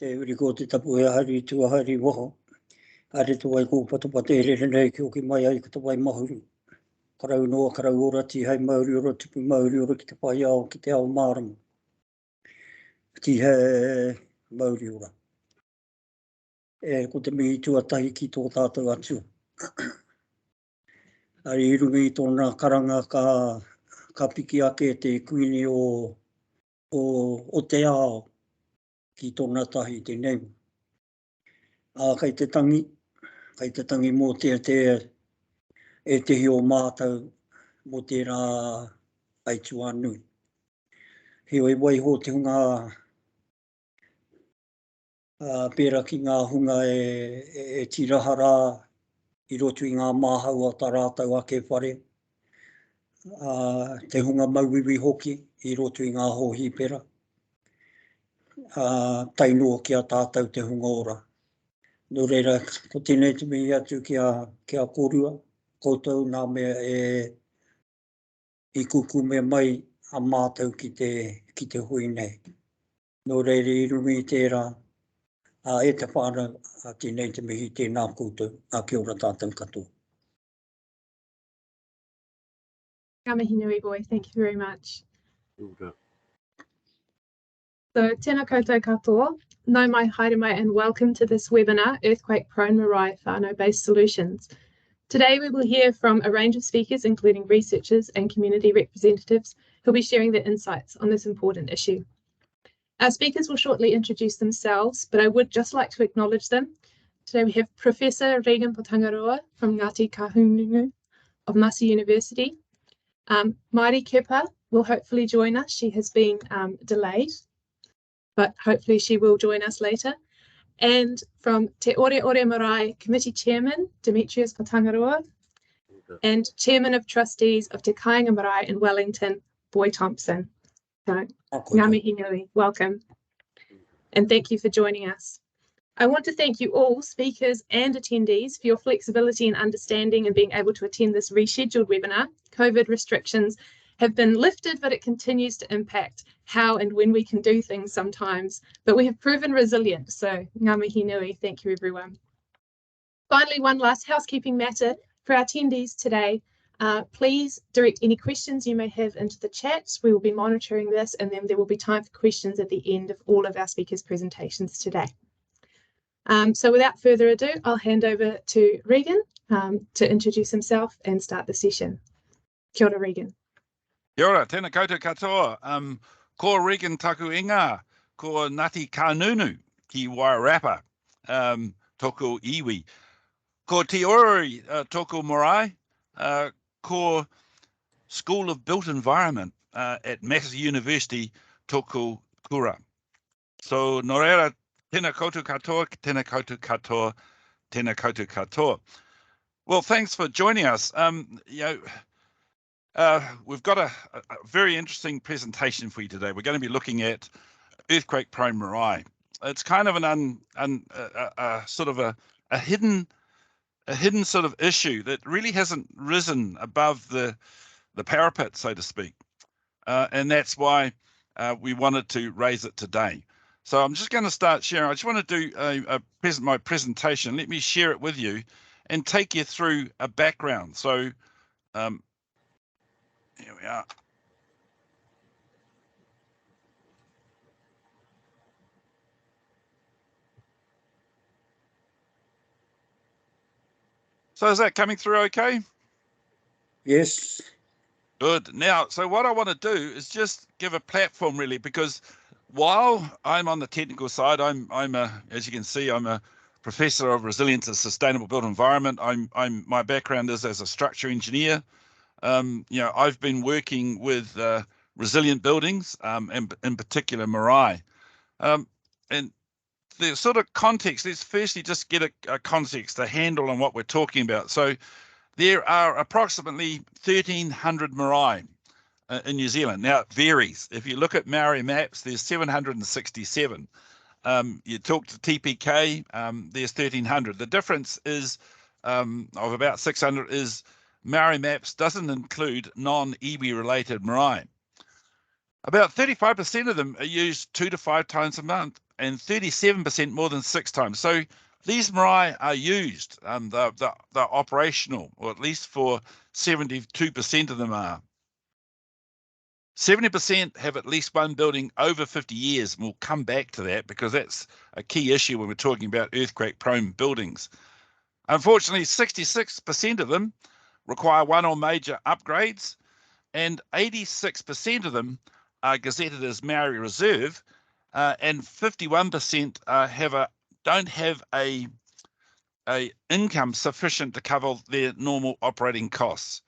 te uri ko te tapu e hari tua hari waho. Are tu wai ko patapate rere nei ki o ki mai ai kata wai mahuru. Karau noa, karau ora ti hei mauri ora tupu mauri ora ki te pai ao ki te ao marama. Ti he mauri ora. E ko te mihi tuatahi ki tō tātou atu. Ari irungi tōna karanga ka piki ake te kuini o te ao ki tōna tahi te neimu. Kei te tangi mō e tehi o mātou mō tērā aitua nui. Heoi waiho te hunga pēra ki ngā hunga e tirahara i roto i ngā māhau a tā rātau ake whare. Te hunga mauiwi hoki i roto i ngā hohi pēra. Tainoa ki a tātou te hunga ora. Nō reira, ko tēnei te mihi atu ki a korua, koutou nā mea i kuku mea mai a mātou ki te hui nei. Nō reira i rungi tērā, e te whānau a tēnei te mihi tēnā koutou, a kia ora tātou katoa. Ngā mihi nui boy, thank you very much. Okay. So, tēnā koutou katoa, nau mai, haere mai, and welcome to this webinar, Earthquake-Prone Marae Whānau-based Solutions. Today we will hear from a range of speakers, including researchers and community representatives, who will be sharing their insights on this important issue. Our speakers will shortly introduce themselves, but I would just like to acknowledge them. Today we have Professor Regan Potangaroa from Ngāti Kahungunu of Massey University. Marae Kepa will hopefully join us. She has been delayed, but hopefully she will join us later. And from Te Ore Ore Marae Committee Chairman, Demetrius Potangaroa, and Chairman of Trustees of Te Kāinga Marae in Wellington, Boy Thompson. So, ngā mihi nui, welcome. And thank you for joining us. I want to thank you all, speakers and attendees, for your flexibility and understanding and being able to attend this rescheduled webinar. COVID restrictions have been lifted, but it continues to impact how and when we can do things sometimes. But we have proven resilient, so ngā mihi nui, thank you everyone. Finally, one last housekeeping matter for our attendees today. Please direct any questions you may have into the chat. We will be monitoring this, and then there will be time for questions at the end of all of our speakers' presentations today. So without further ado, I'll hand over to Regan to introduce himself and start the session. Kia ora, Regan. Kia ora, tēnā koutou katoa. Ko Regan taku inga, ko Ngāti Kahungunu ki Wairarapa, toko iwi. Ko Te Ori toko Marae, ko School of Built Environment at Massey University, toko kura. So nō reira, tēnā koutou katoa, tēnā koutou katoa, tēnā koutou katoa. Well, thanks for joining us. We've got a very interesting presentation for you today. We're going to be looking at earthquake-prone marae. It's kind of a hidden sort of issue that really hasn't risen above the parapet, so to speak, and that's why we wanted to raise it today. So I'm just going to start sharing. I just want to do my presentation. Let me share it with you and take you through a background. So here we are. So is that coming through okay? Yes. Good. Now, so what I want to do is just give a platform really, because while I'm on the technical side, as you can see, I'm a professor of resilience and sustainable built environment. My background is as a structure engineer. I've been working with resilient buildings, and in particular marae. And the sort of context, let's firstly just get a context, a handle on what we're talking about. So there are approximately 1,300 marae in New Zealand. Now it varies. If you look at Maori maps, there's 767. You talk to TPK, there's 1,300. The difference is of about 600 is Maori maps doesn't include non-iwi related marae. About 35% of them are used 2 to 5 times a month, and 37% more than 6 times. So these marae are used, they're operational, or at least for 72% of them are. 70% have at least one building over 50 years, and we'll come back to that because that's a key issue when we're talking about earthquake-prone buildings. Unfortunately, 66% of them require one or major upgrades, and 86% of them are gazetted as Maori Reserve, and 51% don't have a income sufficient to cover their normal operating costs.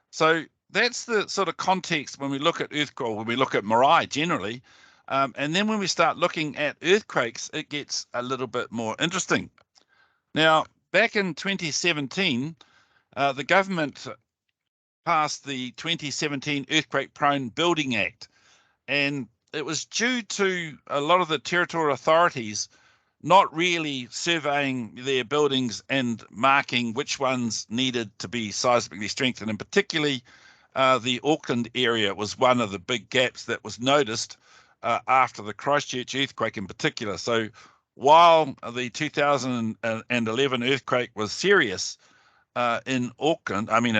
So that's the sort of context when we look at earthquake, when we look at marae generally, and then when we start looking at earthquakes, it gets a little bit more interesting. Now, back in 2017, the government passed the 2017 Earthquake-Prone Building Act, and it was due to a lot of the territorial authorities not really surveying their buildings and marking which ones needed to be seismically strengthened, and particularly the Auckland area was one of the big gaps that was noticed after the Christchurch earthquake in particular. So while the 2011 earthquake was serious in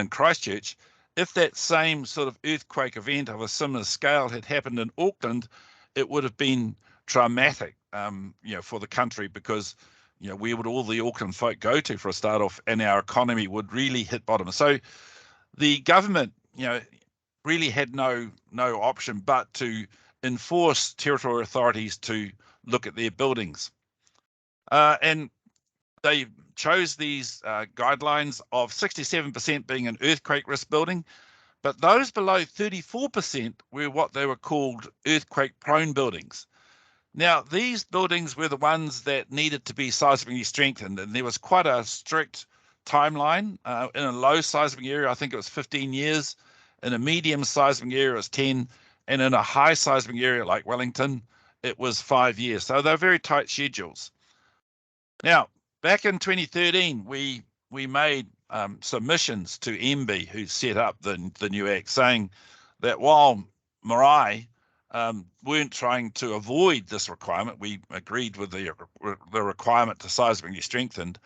Christchurch, if that same sort of earthquake event of a similar scale had happened in Auckland, it would have been traumatic, for the country, because, where would all the Auckland folk go to for a start off, and our economy would really hit bottom. So the government, really had no option but to enforce territorial authorities to look at their buildings. And they chose these guidelines of 67% being an earthquake risk building, but those below 34% were what they were called earthquake prone buildings. Now, these buildings were the ones that needed to be seismically strengthened, and there was quite a strict timeline. In a low seismic area, I think it was 15 years. In a medium seismic area, it was 10. And in a high seismic area like Wellington, it was 5 years. So they're very tight schedules. Now, back in 2013, we made submissions to MB, who set up the new act, saying that while Marae weren't trying to avoid this requirement, we agreed with the requirement to seismically strengthened,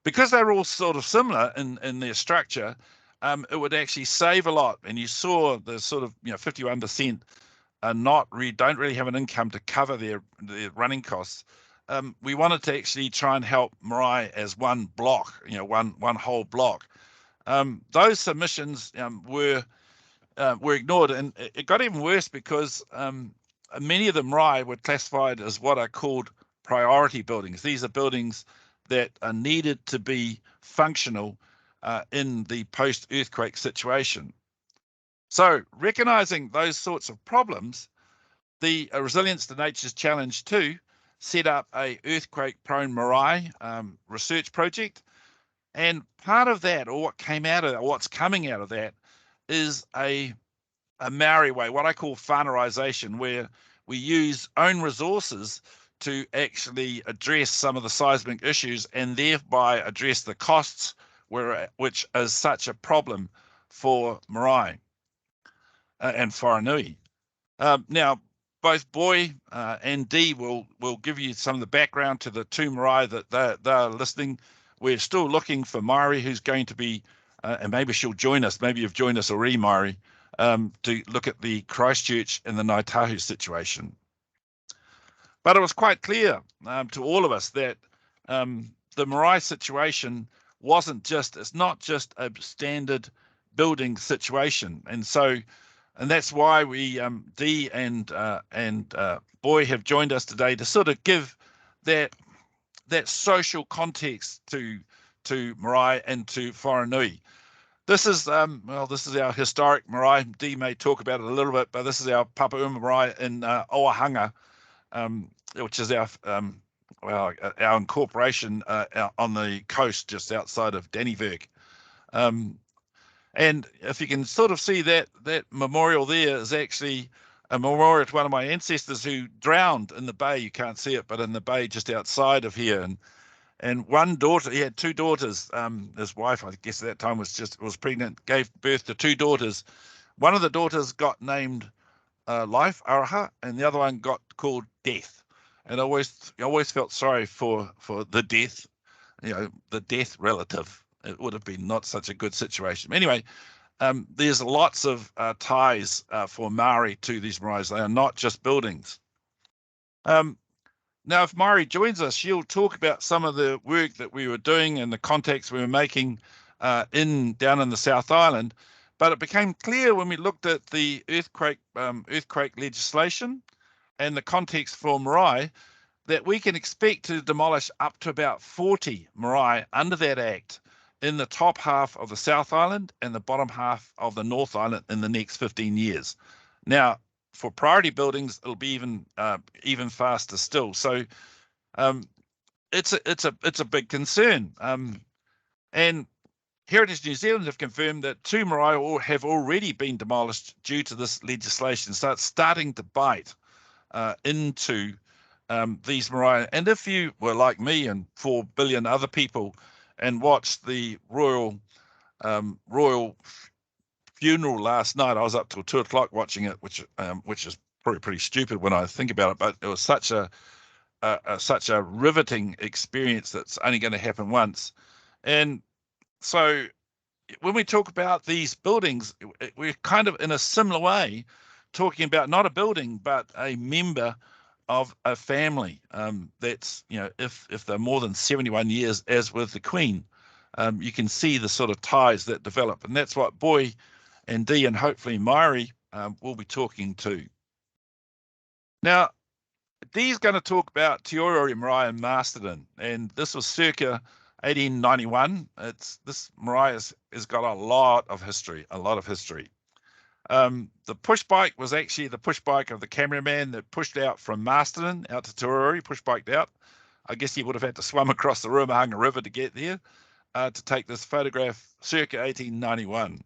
because they're all sort of similar in their structure. It would actually save a lot, and you saw the sort of 51% don't really have an income to cover their running costs. We wanted to actually try and help Marae as one block, one whole block. Those submissions were ignored, and it got even worse because many of the Marae were classified as what are called priority buildings. These are buildings that are needed to be functional in the post-earthquake situation. So, recognising those sorts of problems, the Resilience to Nature's Challenge 2 set up a earthquake-prone marae research project, and part of that, or what came out of that, what's coming out of that, is a Maori way, what I call whānauisation, where we use own resources to actually address some of the seismic issues and thereby address the costs which is such a problem for Marae and Whanui. Now, both Boy and Dee will give you some of the background to the two Marae that they're listening. We're still looking for Maori who's going to be, and maybe she'll join us, maybe you've joined us already, Maori, to look at the Christchurch and the Ngāi Tahu situation. But it was quite clear to all of us that the Marae situation it's not just a standard building situation. And that's why we, Dee and Boy have joined us today to sort of give that social context to Marae and to Whanui. This is our historic Marae. Dee may talk about it a little bit, but this is our Papauma Marae in Oahanga, which is our incorporation on the coast just outside of Dannevirke. And if you can sort of see that memorial there is actually a memorial to one of my ancestors who drowned in the bay. You can't see it, but in the bay just outside of here. And one daughter, he had two daughters. His wife, I guess at that time was pregnant, gave birth to two daughters. One of the daughters got named Life, Araha, and the other one got called Death. and I always felt sorry for the death, the death relative. It would have been not such a good situation. Anyway, there's lots of ties for Marae to these maraes. They are not just buildings. Now, if Marae joins us, she'll talk about some of the work that we were doing and the contacts we were making down in the South Island. But it became clear when we looked at the earthquake legislation and the context for Marae that we can expect to demolish up to about 40 marae under that act in the top half of the South Island and the bottom half of the North Island in the next 15 years. Now, for priority buildings, it'll be even faster still. So it's a big concern. And Heritage New Zealand have confirmed that 2 marae have already been demolished due to this legislation. So it's starting to bite into these marae. And if you were like me and 4 billion other people and watched the royal funeral last night, I was up till 2 o'clock watching it, which is probably pretty stupid when I think about it, but it was such a riveting experience that's only going to happen once. And so when we talk about these buildings, we're kind of in a similar way talking about not a building, but a member of a family that's, if they're more than 71 years, as with the Queen, you can see the sort of ties that develop. And that's what Boy and Dee and hopefully Marae will be talking to. Now, Dee's going to talk about Te Orori Marae in Masterton, and this was circa 1891. This marae has got a lot of history. The push bike was actually the push bike of the cameraman that pushed out from Masterton out to Te Orori, push biked out. I guess he would have had to swim across the Ruamahanga River to get there to take this photograph circa 1891.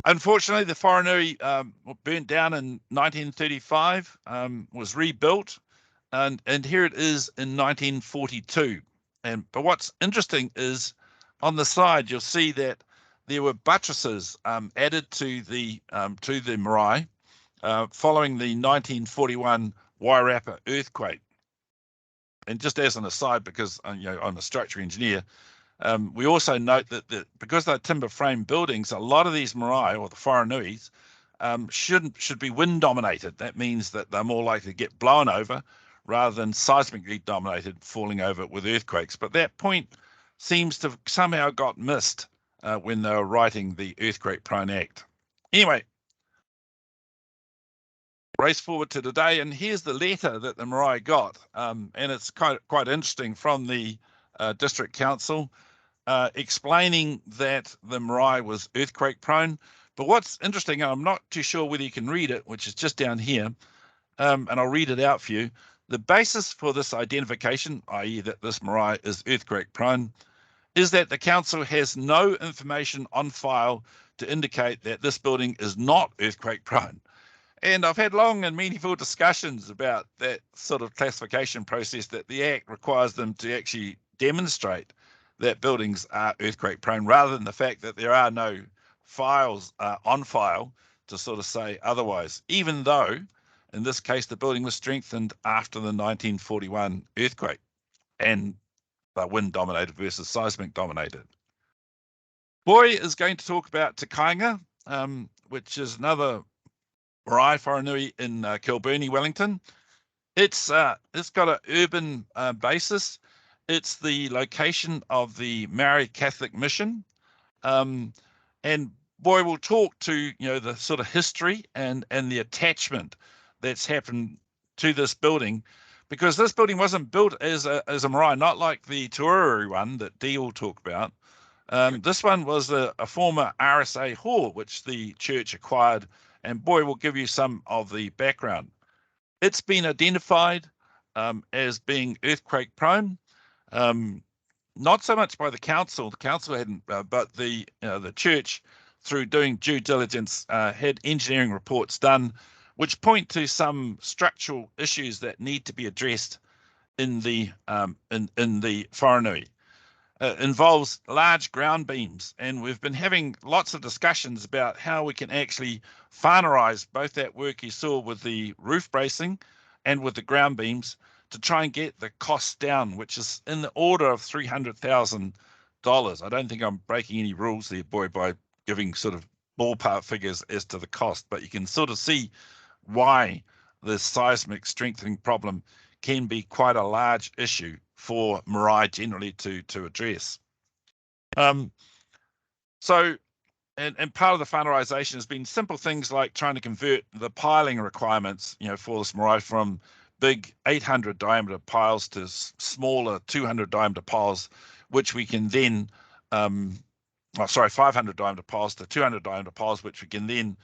Unfortunately, the Whānau burnt down in 1935, was rebuilt, and here it is in 1942. But what's interesting is on the side you'll see that there were buttresses added to the marae following the 1941 Wairarapa earthquake. And just as an aside, because I'm a structural engineer, we also note that because they're timber frame buildings, a lot of these marae, or the whānauis, should be wind dominated. That means that they're more likely to get blown over rather than seismically dominated, falling over with earthquakes. But that point seems to have somehow got missed when they were writing the Earthquake Prone Act. Anyway, race forward to today, and here's the letter that the marae got, and it's quite interesting, from the District Council, explaining that the marae was earthquake prone. But what's interesting, and I'm not too sure whether you can read it, which is just down here, and I'll read it out for you. The basis for this identification, i.e. that this marae is earthquake prone, is that the council has no information on file to indicate that this building is not earthquake prone. And I've had long and meaningful discussions about that sort of classification process, that the Act requires them to actually demonstrate that buildings are earthquake prone, rather than the fact that there are no files on file to sort of say otherwise, even though in this case the building was strengthened after the 1941 earthquake and wind dominated versus seismic dominated. Boy is going to talk about Te Kāinga, which is another marae wharenui in Kilburnie, Wellington. It's got an urban basis. It's the location of the Marae Catholic Mission, and Boy will talk to the sort of history and the attachment that's happened to this building, because this building wasn't built as a marae, not like the Te Orori one that Dee will talk about. This one was a former RSA hall, which the church acquired, and Boy will give you some of the background. It's been identified as being earthquake prone, not so much by the council. The council hadn't, but the church, through doing due diligence, had engineering reports done which point to some structural issues that need to be addressed in the whānui. Involves large ground beams, and we've been having lots of discussions about how we can actually whānauize both that work you saw with the roof bracing and with the ground beams to try and get the cost down, which is in the order of $300,000. I don't think I'm breaking any rules there, boy, by giving sort of ballpark figures as to the cost, but you can sort of see why the seismic strengthening problem can be quite a large issue for Marae generally to address. So, and part of the whānauisation has been simple things like trying to convert the piling requirements, for this Marae from big 800 diameter piles to smaller 200 diameter piles, which we can then, 500 diameter piles to 200 diameter piles, which we can then,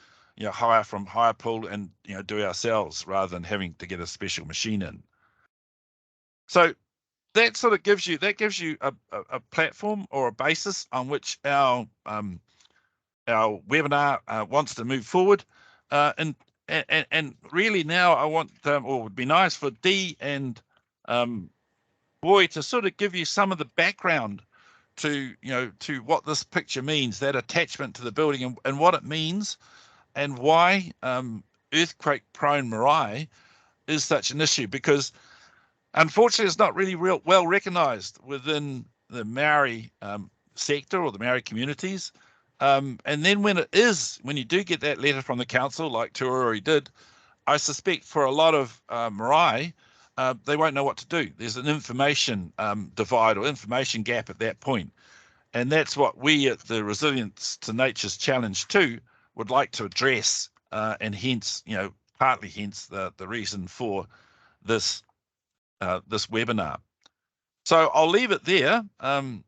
hire from hapū and, do ourselves rather than having to get a special machine in. So that sort of gives you a platform or a basis on which our webinar wants to move forward, and really now I want, or it would be nice for Dee and Boy to sort of give you some of the background to what this picture means, that attachment to the building, and what it means, and why earthquake-prone Marae is such an issue, because unfortunately it's not really well recognised within the Maori sector or the Maori communities. And then when you do get that letter from the council, like Tuaruri did, I suspect for a lot of Marae, they won't know what to do. There's an information divide or information gap at that point. And that's what we at the Resilience to Nature's Challenge 2 would like to address, and hence, partly hence the reason for this this webinar. So I'll leave it there, and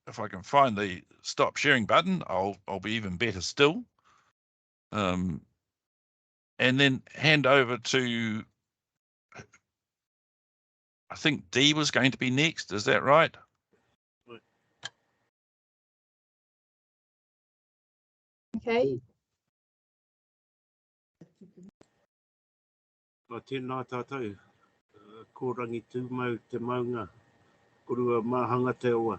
if I can find the stop sharing button, I'll be even better still. And then hand over to, I think Dee was going to be next. Is that right? Okay. Tēnā tātou, kōrangi tūmau te maunga, korua māhanga te oa,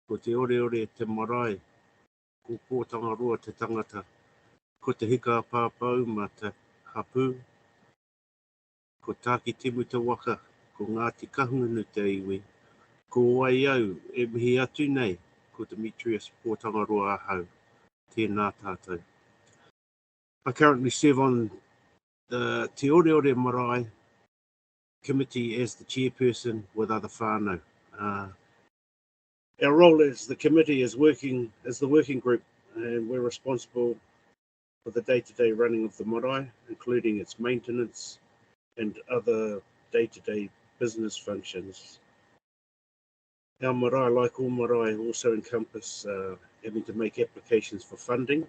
ko te ore te marae, ko Potangaroa te tangata, ko te hika pāpau ma te hapū, ko tāki timu te waka, ko Ngāti Kahungunu te iwi, ko wai au e mihi atu nei, ko Demetrius Potangaroa ahau, tēnā tātou. I currently serve on the Te Ore Marae committee as the chairperson with other whānau. Our role as the committee is working as the working group, and we're responsible for the day-to-day running of the marae, including its maintenance and other day-to-day business functions. Our marae, like all marae, also encompass having to make applications for funding,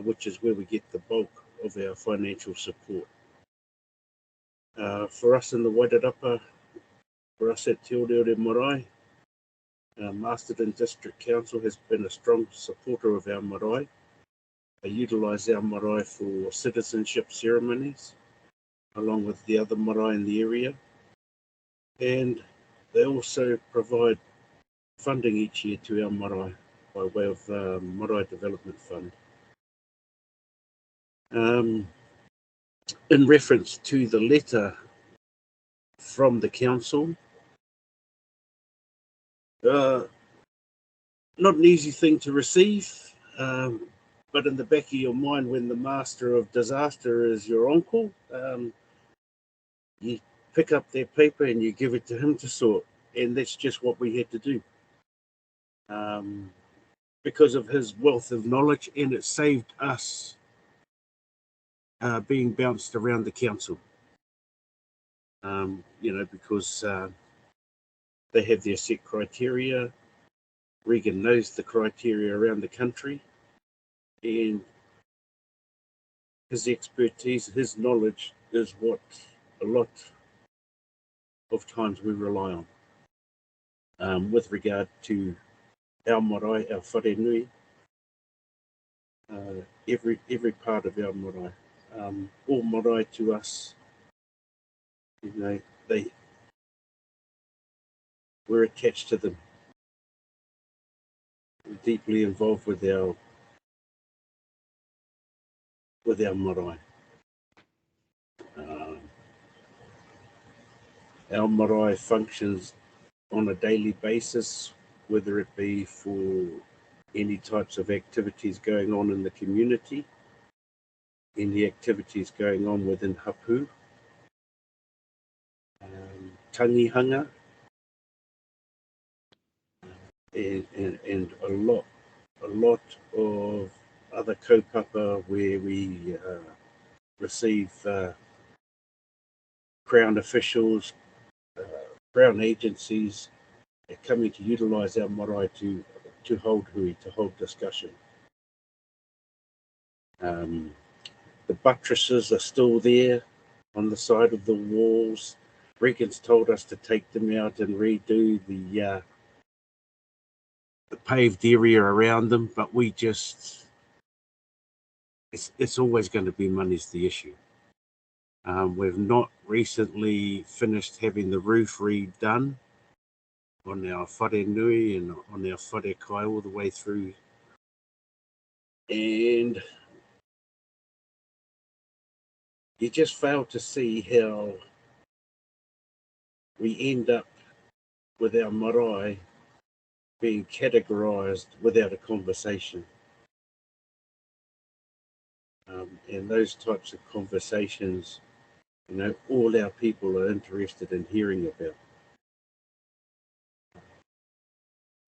which is where we get the bulk of our financial support. For us in the Wairarapa, for us at Te Ore Marae, Masterton District Council has been a strong supporter of our marae. They utilise our marae for citizenship ceremonies, along with the other marae in the area. And they also provide funding each year to our marae by way of the Marae Development Fund. In reference to the letter from the council, not an easy thing to receive, but in the back of your mind, when the master of disaster is your uncle, you pick up their paper and you give it to him to sort, and that's just what we had to do. Because of his wealth of knowledge, and it saved us being bounced around the council, because they have their set criteria. Regan knows the criteria around the country, and his expertise, his knowledge is what a lot of times we rely on with regard to our marae, our wharenui, every part of our marae. All marae to us, we're attached to them. We're deeply involved with our marae. our marae functions on a daily basis, whether it be for any types of activities going on in the community, any activities going on within hapū, tangihanga, and a lot of other kaupapa where we receive Crown officials, Crown agencies coming to utilise our marae to hold hui, to hold discussion. The buttresses are still there on the side of the walls. Regan's told us to take them out and redo the paved area around them, but we just, it's always going to be money's the issue. We've not recently finished having the roof redone on our whare nui and on our whare kai all the way through. And you just fail to see how we end up with our marae being categorised without a conversation. And those types of conversations, you know, all our people are interested in hearing about.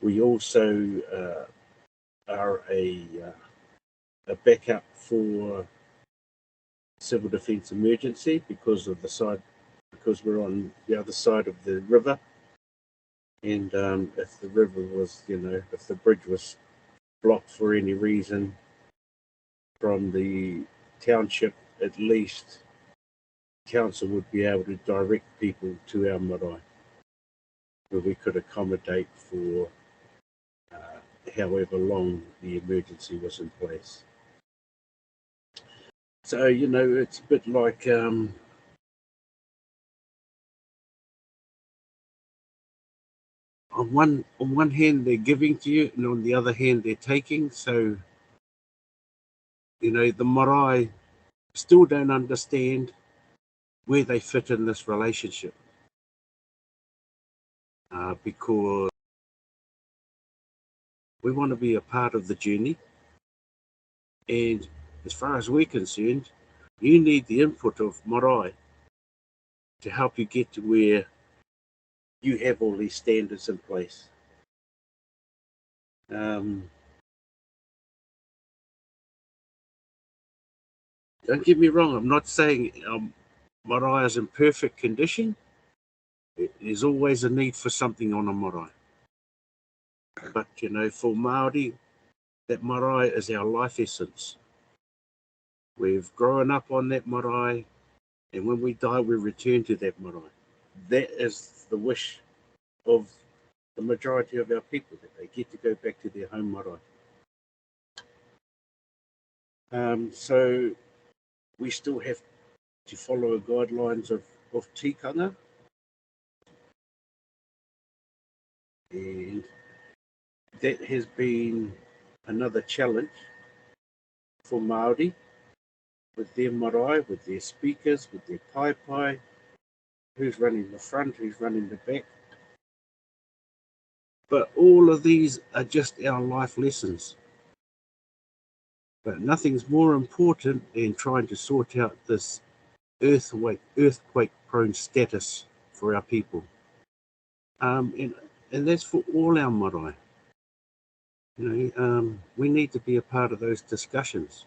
We also are a backup for civil defence emergency because we're on the other side of the river. And if the river was, you know, if the bridge was blocked for any reason from the township, at least council would be able to direct people to our marae where we could accommodate for however long the emergency was in place. So, you know, it's a bit like on one hand they're giving to you, and on the other hand they're taking. So, you know, the marae still don't understand where they fit in this relationship, because we want to be a part of the journey. And as far as we're concerned, you need the input of marae to help you get to where you have all these standards in place. Don't get me wrong, I'm not saying marae is in perfect condition. There's always a need for something on a marae. But, you know, for Māori, that marae is our life essence. We've grown up on that marae, and when we die, we return to that marae. That is the wish of the majority of our people, that they get to go back to their home marae. So we still have to follow the guidelines of tikanga, and that has been another challenge for Māori with their marae, with their speakers, with their pai, who's running the front, who's running the back. But all of these are just our life lessons. But nothing's more important than trying to sort out this earthquake-prone status for our people. And that's for all our marae. You know, we need to be a part of those discussions.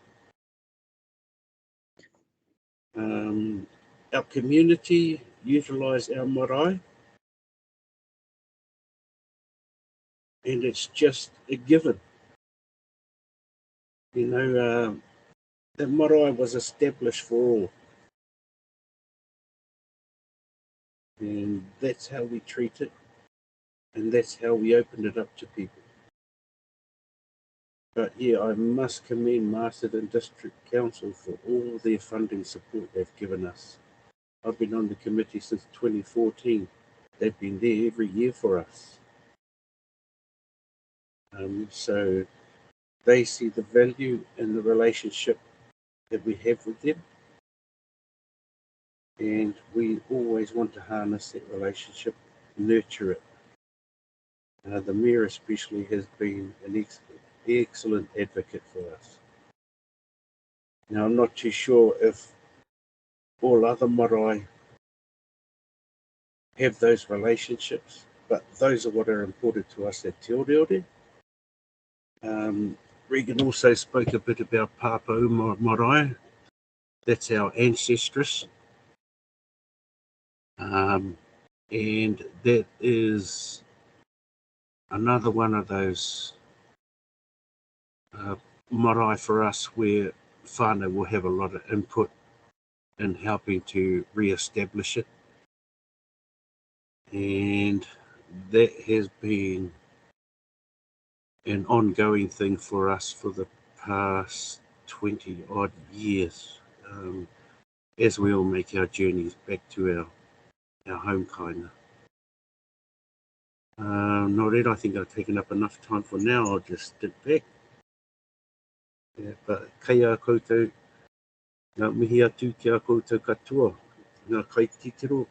Our community utilise our marae, and it's just a given. You know, the marae was established for all, and that's how we treat it, and that's how we open it up to people. But yeah, I must commend Marsden District Council for all their funding support they've given us. I've been on the committee since 2014. They've been there every year for us. So they see the value in the relationship that we have with them. And we always want to harness that relationship, nurture it. The Mayor especially has been an excellent advocate for us. Now, I'm not too sure if all other marae have those relationships, but those are what are important to us at Te Oreore. Regan also spoke a bit about hapū Marae. That's our ancestress. And that is another one of those marae for us where whānau will have a lot of input in helping to re-establish it. And that has been an ongoing thing for us for the past 20 odd years, as we all make our journeys back to our home kainga. Nō reira, I think I've taken up enough time for now. I'll just sit back. Yeah, but kei a koutou, ngā mihi atu ki a koutou katoa, ngā kai titiro.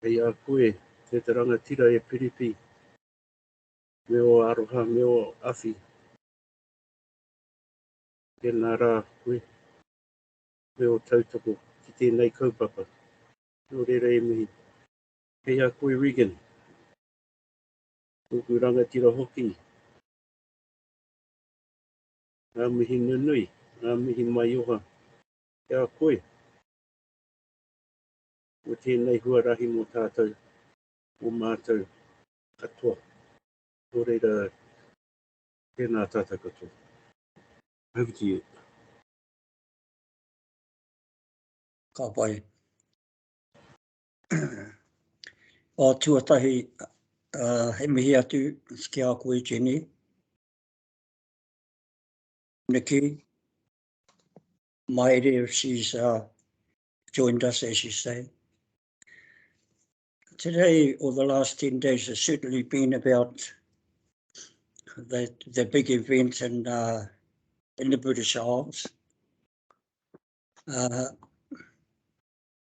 Kei a koe, te rangatira e piripi, me o aroha, me o awhi. Tēnā rā koe, me o tautoko ki tēnei kaupapa. Nō reira e mihi. Kei a koe Regan, tōku rangatira hoki. Ngā mihi nunui, ngā mihi mai oha. Kei a koe. O tēnei huarahi mō tātou, o mātou katoa. Nō reira, tēnā tātou katoa. Over to you. Ka pai. O tuatahi, he mihi atu ki a koe Jenny. Nikki, Maere, if she's joined us, as you say. Today, or the last 10 days, has certainly been about the big event in the British Isles.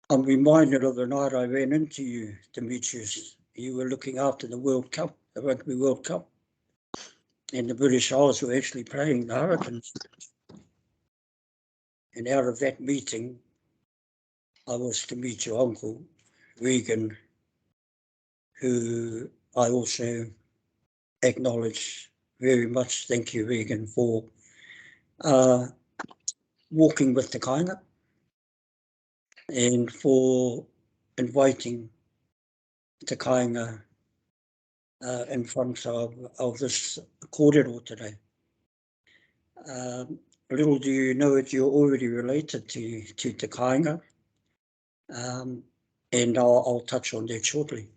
I'm reminded of the night I ran into you, Demetrius. You were looking after the World Cup, the Rugby World Cup, and the British Isles were actually playing the Hurricanes. And out of that meeting, I was to meet your uncle, Regan, who I also acknowledge very much. Thank you, Regan, for walking with the kainga and for inviting the kainga in front of this kōrero today. Little do you know it, you're already related to te kainga, and I'll touch on that shortly.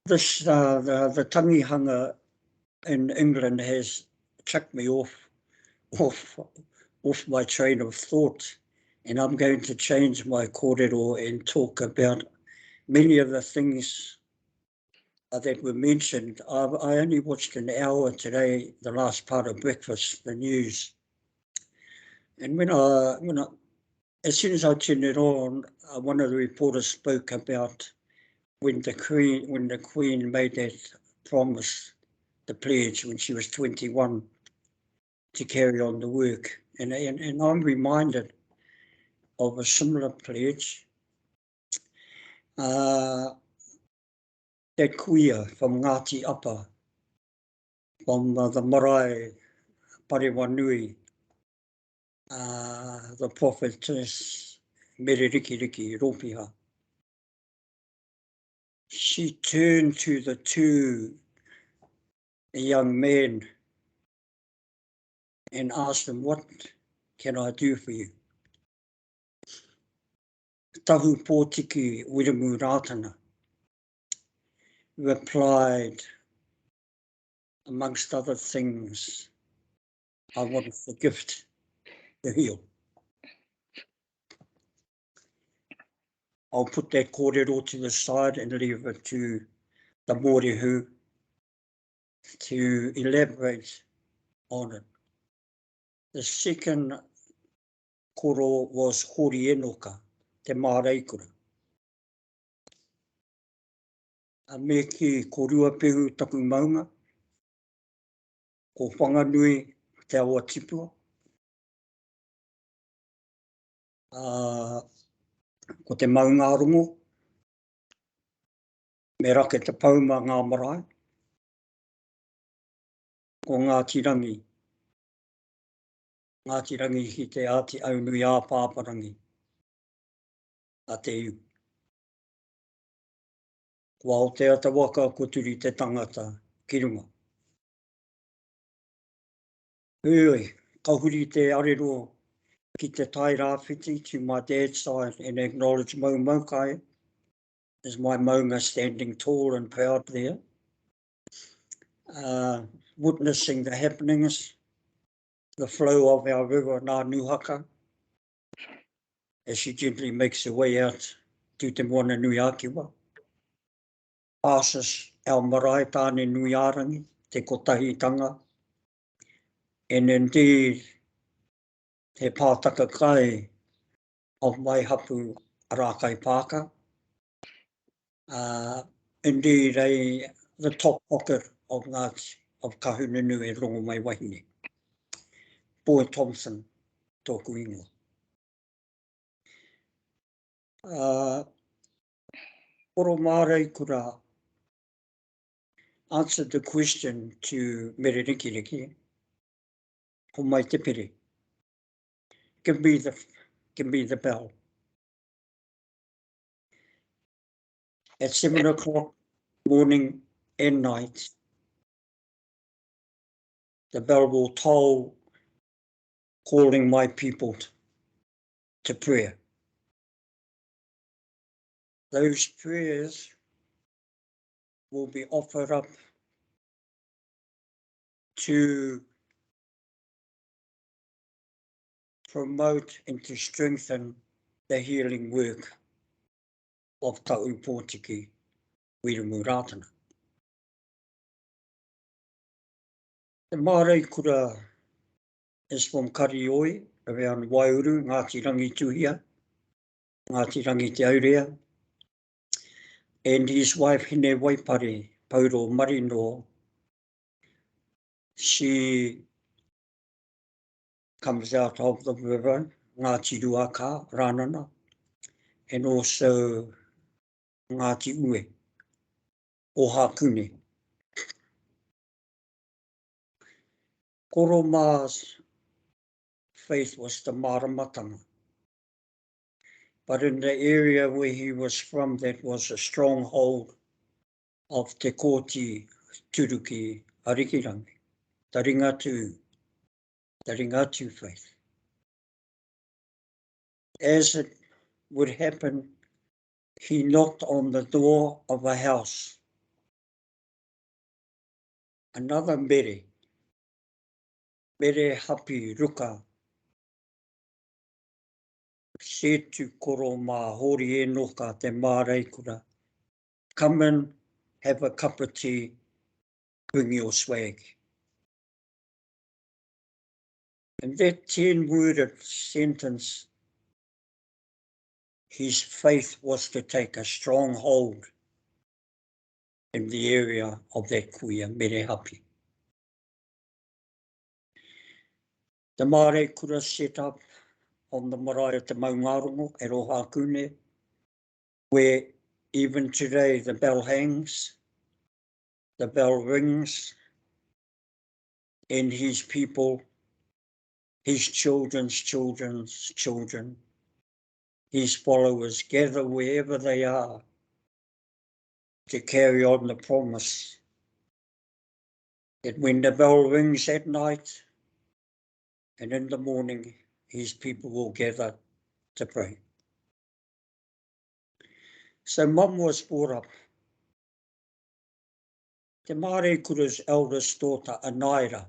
This the tangihanga in England has chucked me off my train of thought, and I'm going to change my kōrero and talk about many of the things that were mentioned. I only watched an hour today, the last part of breakfast, the news, and when I as soon as I turned it on, one of the reporters spoke about when the Queen made that promise, the pledge, when she was 21, to carry on the work. And I'm reminded of a similar pledge. That kuia from Ngāti Apa, from the Marae, Parewanui, the prophetess Mererikiriki Ropiha. She turned to the two young men and asked them, "What can I do for you?" Tahu Pōtiki Wiramu Rātana replied, amongst other things, "I want the gift to heal." I'll put that kōrero to the side and leave it to the mōrehu to elaborate on it. The second koro was hori enoka, te Marae kura. A me ki ko rua pehu taku maunga, ko whanganui te awa tipua. Ko te maunga rongo, me rake te pauma ngā marae, ko Ngāti Rangi. Ngāti Rangi ki te Aotearoa Nui a Pāparangi, a te iu. Ko Aotearoa waka ko turi te tangata ki runga. Ui, ka huri te arero ki te tai rāwhiti to my dad's side and acknowledge mau maukai as my maunga standing tall and proud there. Witnessing the happenings, the flow of our river Ngā Nuhaka, as she gently makes her way out to te moana nui ākiwa. Passes our marae tāne nui ārangi, te kotahitanga, and indeed te pātaka kai of my hapū Arakai Pāka. Indeed, the top pocket of Ngāti Kahungunu e rongo mai wahine. Boy Thompson, tōku ingoa. Oro Marae kura answered the question to Mere Rikiriki, ko mai te pere. Give me the bell. At 7 o'clock morning and night, the bell will toll, calling my people to prayer. Those prayers will be offered up to promote and to strengthen the healing work of Tau Pōtiki Wiremu Rātana. The Marae kura is from Karioi, around Waiuru, Ngāti Rangi Tuhia, Ngāti Rangi Te Aurea, and his wife Hine Waipare, Pauro Marino. She comes out of the river, Ngāti Ruaka, Ranana, and also Ngāti Ue, o Hakune. Koroma's faith was the Maramatanga. But in the area where he was from, that was a stronghold of Te Kōti Turuki Arikirangi, the Ringatu faith. As it would happen, he knocked on the door of a house. Another mere hapi ruka, said to Koroma hori e noka te Marae kura, come in, have a cup of tea, bring your swag. In that 10-worded sentence, his faith was to take a strong hold in the area of that kuia, mere hapi. The Marae kura set up on the marae o te Maungarongo at Ohakune, where even today the bell hangs, the bell rings, and his people, his children's children's children, his followers gather wherever they are to carry on the promise that when the bell rings at night and in the morning, his people will gather to pray. So Mum was brought up. Te Marae kura's eldest daughter, Anaira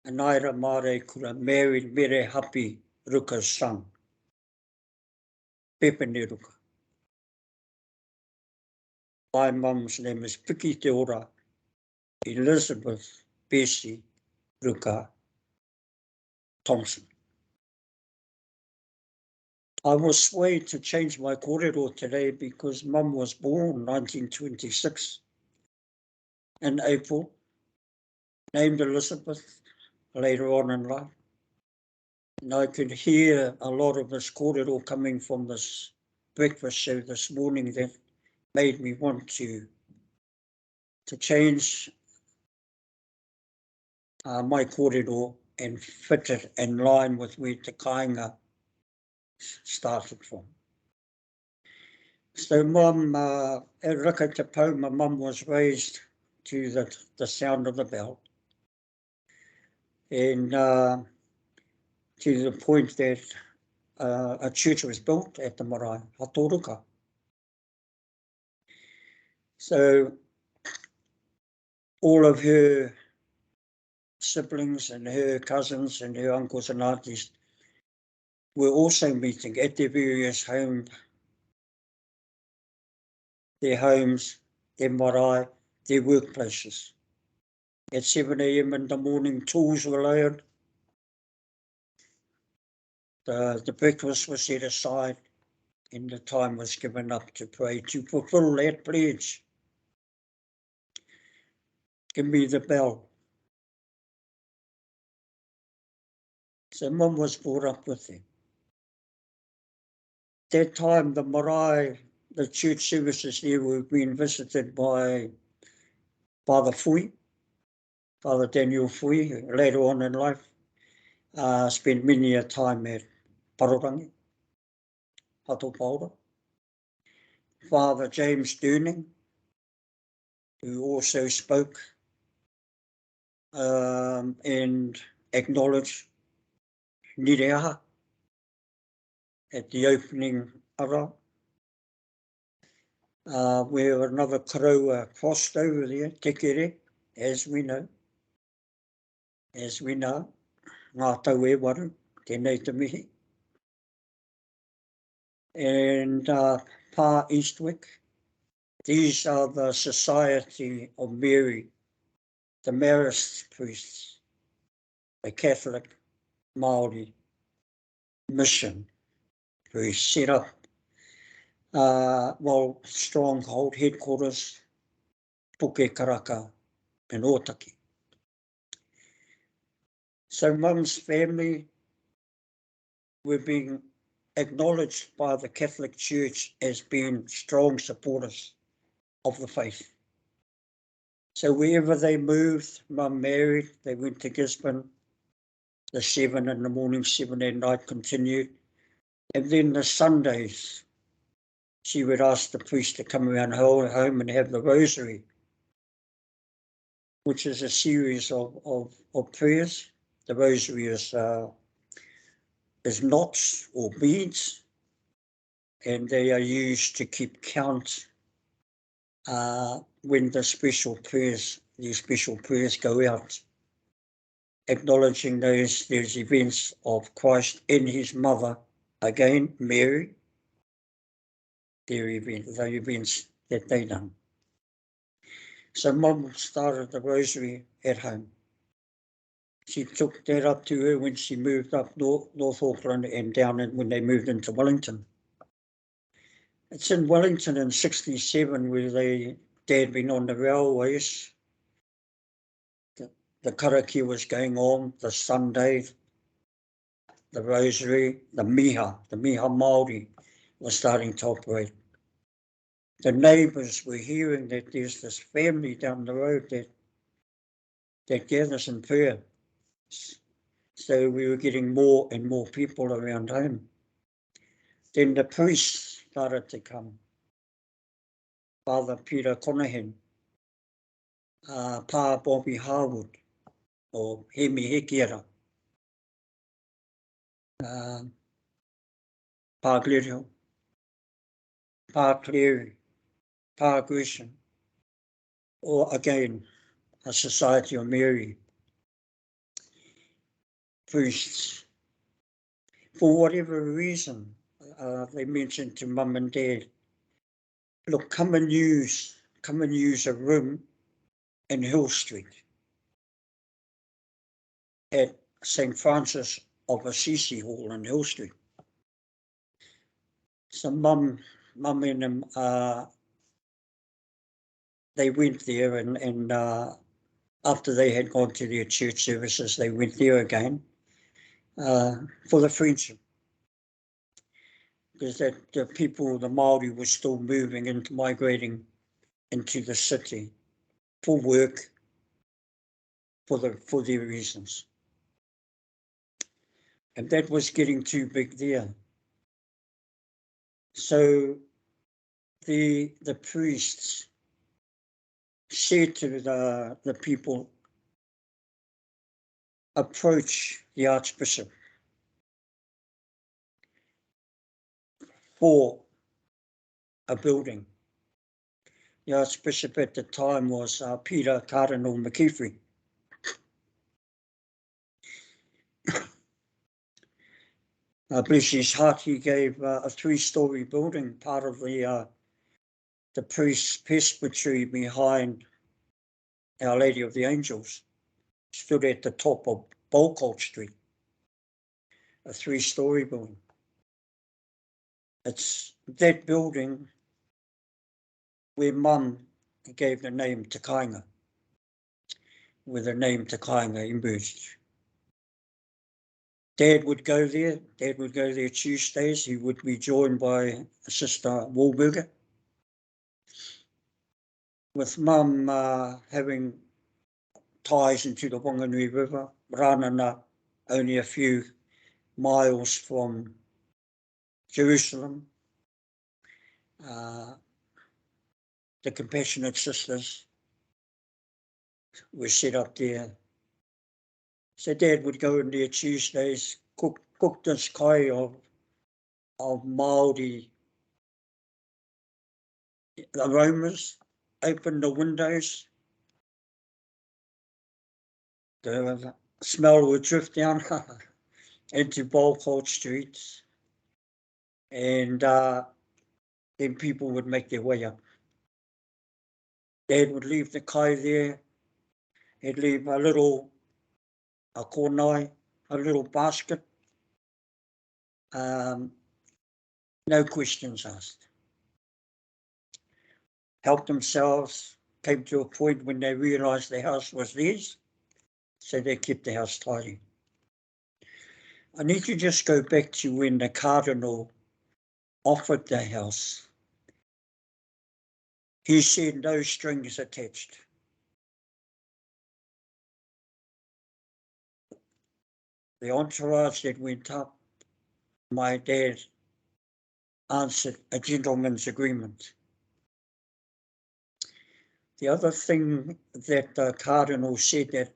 Marae kura married Mere Hapi Ruka's son, Pepene Ruka. My mum's name is Piki Te Ora, Elizabeth Bessie Ruka Thompson. I was swayed to change my kōrero today because Mum was born 1926 in April, named Elizabeth later on in life. And I could hear a lot of this kōrero coming from this breakfast show this morning that made me want to change my kōrero and fit it in line with where Te Kāinga started from. So Mum, at Raka Te Pau, my mum was raised to the sound of the bell. And to the point that a church was built at the Marae, Hatoruka. So all of her siblings and her cousins and her uncles and aunties were also meeting at their various homes, their homes, their marae, their workplaces. At 7 a.m. in the morning, tools were lowered. The breakfast was set aside and the time was given up to pray, to fulfill that pledge. Give me the bell. So Mum was brought up with them. That time, the marae, the church services there were being visited by Father Fui, Father Daniel Fui, later on in life, spent many a time at Parorangi, Hatopaura. Father James Durning, who also spoke and acknowledged Nireaha at the opening ara, where another karaua crossed over there, Tekere, as we know, ngā tau e waru, tēnei te mihi. And Pa Eastwick, these are the Society of Mary, the Marist priests, the Catholic Māori mission, who set up stronghold headquarters, Puke Karaka in Otaki. So Mum's family were being acknowledged by the Catholic Church as being strong supporters of the faith. So wherever they moved, Mum married, they went to Gisborne, the 7 in the morning, 7 at night continued. And then the Sundays, she would ask the priest to come around home and have the rosary, which is a series of prayers. The rosary is knots or beads, and they are used to keep count when these special prayers go out, acknowledging those events of Christ and his mother, again, Mary, the events that they done. So Mum started the rosary at home. She took that up to her when she moved up North Auckland and down when they moved into Wellington. It's in Wellington in 67 where Dad been on the railways. The karakia was going on, the Sunday, the rosary, the miha Māori was starting to operate. The neighbours were hearing that there's this family down the road that gathers in prayer. So we were getting more and more people around home. Then the priests started to come. Father Peter Conahan, Pa Bobby Harwood, or Hemi Hekiera, Pa Glithill, Pa Cleary, Pa Gresham, or again, a Society of Mary priests. For whatever reason, they mentioned to Mum and Dad, look, come and use a room in Hill Street at St. Francis of Assisi Hall in Hill Street. So mum and them, they went there, and after they had gone to their church services, they went there again for the friendship. Because the people, the Māori, were still moving and migrating into the city for work, for their reasons. And that was getting too big there. So the priests said to the people, approach the Archbishop for a building. The Archbishop at the time was Peter Cardinal McKeefe. Bless his heart, he gave a 3-story building, part of the priest's presbytery behind Our Lady of the Angels. Stood at the top of Bolcolt Street, a 3-story building. It's that building where Mum gave the name Te Kāinga, where the name Te Kāinga emerged. Dad would go there Tuesdays. He would be joined by Sister Wahlberger. With Mum having ties into the Whanganui River, Ranana only a few miles from Jerusalem. The Compassionate Sisters were set up there. So Dad would go in there Tuesdays, cook this kai of Māori aromas, open the windows, the smell would drift down into Bolcolt Street, and then people would make their way up. Dad would leave the kai there. He'd leave a kornai, a little basket. No questions asked. Helped themselves, came to a point when they realised the house was theirs, so they kept the house tidy. I need to just go back to when the Cardinal offered the house. He said no strings attached. The entourage that went up, my dad answered a gentleman's agreement. The other thing that the Cardinal said, that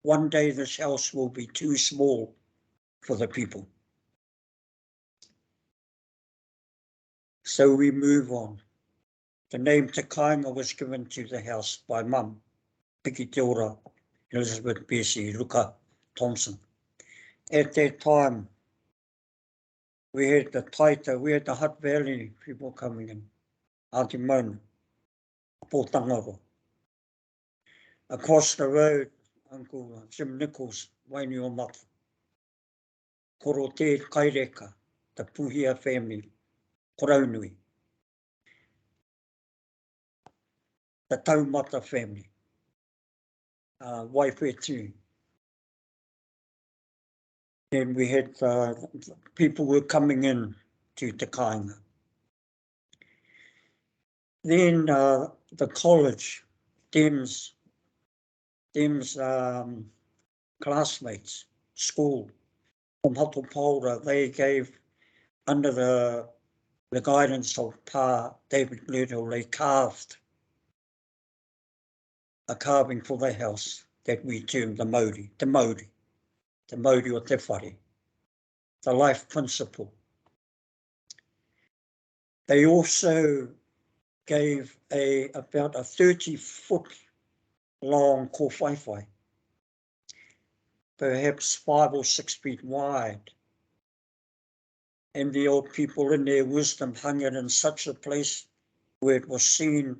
one day this house will be too small for the people. So we move on. The name Te Kāinga was given to the house by Mum, Piki Te Ora, Elizabeth Bessie, Luka Thompson. At that time, we had the Taita, we had the Hutt Valley people coming in, Auntie Mona, Potangaroa. Across the road, Uncle Jim Nichols, Waini o Mata. Koro te Kaireka, the Puhia family, Koraunui. The Taumata family, Waipetū. Then we had people were coming in to Te Kāinga. Then the college, Dem's classmates, school, from Hatopaura, they gave, under the guidance of Pa David Little, they carved a carving for the house that we termed the Māori o Te Whare, the life principle. They also gave about a 30-foot long kōwhaiwhai, perhaps 5 or 6 feet wide. And the old people in their wisdom hung it in such a place where it was seen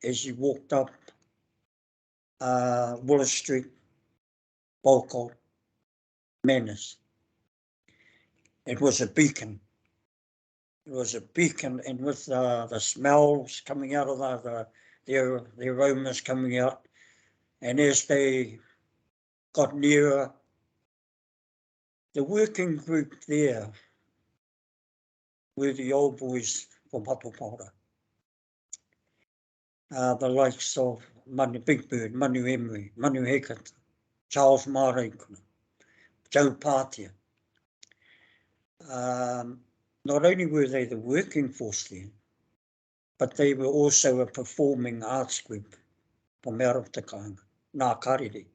as you walked up Willis Street, Bolcolt, Manners. It was a beacon it was a beacon, and with the smells coming out of the aromas coming out, and as they got nearer, the working group there were the old boys from Hapū. The likes of Big Bird, Manu Emery, Manu Hekata, Charles Marae, Joe Pātia. Not only were they the working force there, but they were also a performing arts group from Aotearoa, Ngā Karere.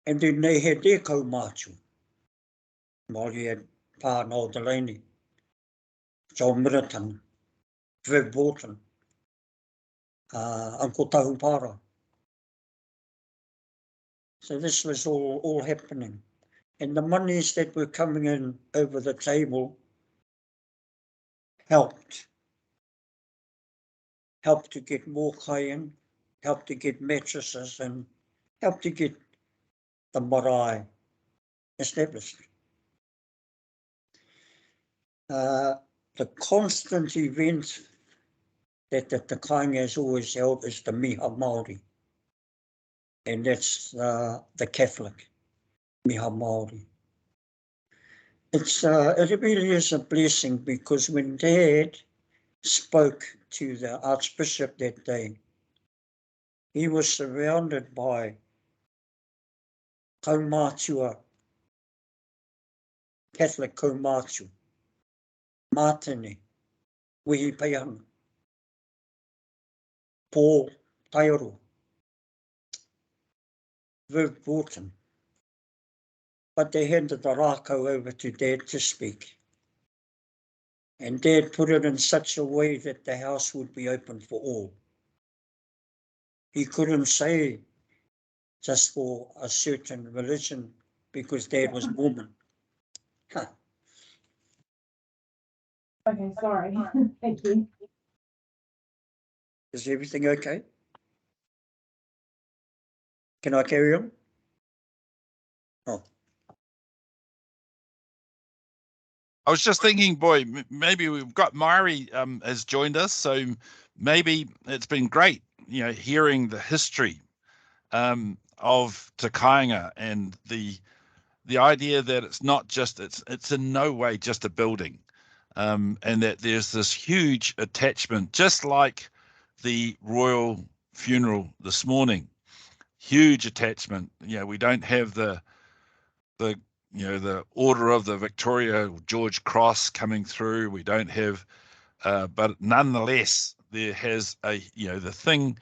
And then they had their kaumātua. While you had Whānau Delaney, John Middleton, Viv Borton, Uncle Tahupara. So this was all happening. And the monies that were coming in over the table helped to get more kai in, helped to get mattresses, and helped to get the marae established. The constant event that the kāinga has always held is the miha Māori, and that's the Catholic miha Māori. It really is a blessing, because when Dad spoke to the Archbishop that day, he was surrounded by kaumātua, Catholic kaumātua, Mātene, Wehi Paiana, Paul Taioro, Viv Borton. But they handed the rākau over to Dad to speak. And Dad put it in such a way that the house would be open for all. He couldn't say just for a certain religion, because Dad was Mormon. Huh. Okay, sorry. Thank you. Is everything okay? Can I carry on? Oh. I was just thinking, boy, maybe we've got Marae has joined us, so maybe it's been great, hearing the history of Te Kāinga, and the idea that it's not just, it's in no way just a building, and that there's this huge attachment, just like the royal funeral this morning, huge attachment. We don't have the Order of the Victoria George Cross coming through. We don't have, but nonetheless, there has the thing,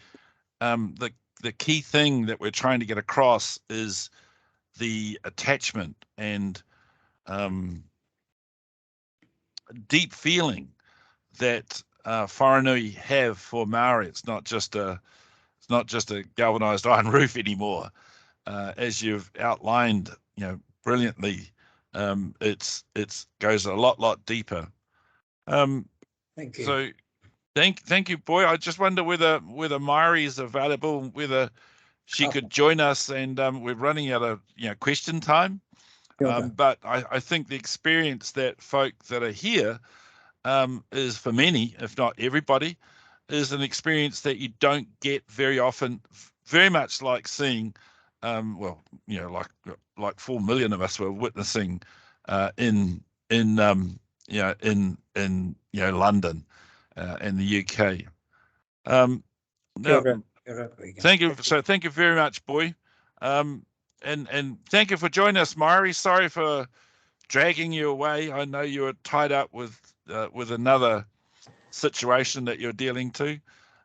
the key thing that we're trying to get across is the attachment and deep feeling that Whanui have for Maori. It's not just a galvanized iron roof anymore, as you've outlined, brilliantly. It's goes a lot deeper. Thank you. So thank you, boy. I just wonder whether Marae is available, whether she could join us, and we're running out of question time. But I think the experience that folk that are here is, for many, if not everybody, is an experience that you don't get very often. Very much like seeing, like 4 million of us were witnessing in London and the UK. Now, thank you. So thank you very much, boy. And thank you for joining us, Marae. Sorry for dragging you away. I know you were tied up with another situation that you're dealing to.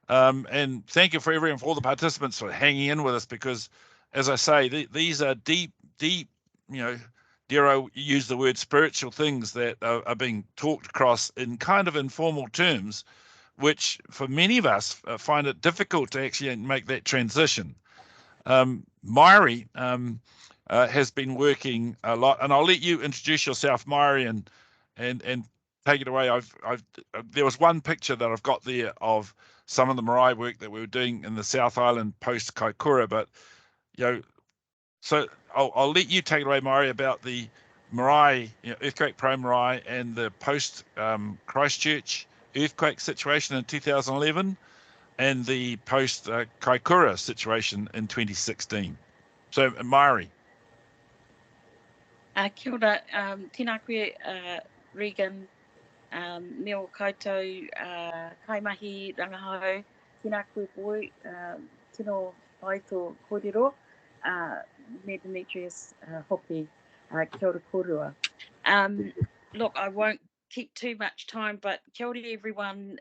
And thank you for all the participants for hanging in with us, because, as I say, these are deep, dare I use the word, spiritual things that are being talked across in kind of informal terms, which for many of us find it difficult to actually make that transition. Marae has been working a lot, and I'll let you introduce yourself, Marae, and take it away. There was one picture that I've got there of some of the marae work that we were doing in the South Island post Kaikoura, but so I'll let you take it away, Marae, about the Marae, earthquake pro-Marae, and the post Christchurch earthquake situation in 2011, and the post Kaikoura situation in 2016. So, Marae. Kia ora, tēnā koe, Regan, Neo koutou, kaimahi, rangahau, tēnā koe boy, tino whaito kōrero, me Demetrius Hopi, kia ora kōrua. Look, I won't keep too much time, but kia ora everyone.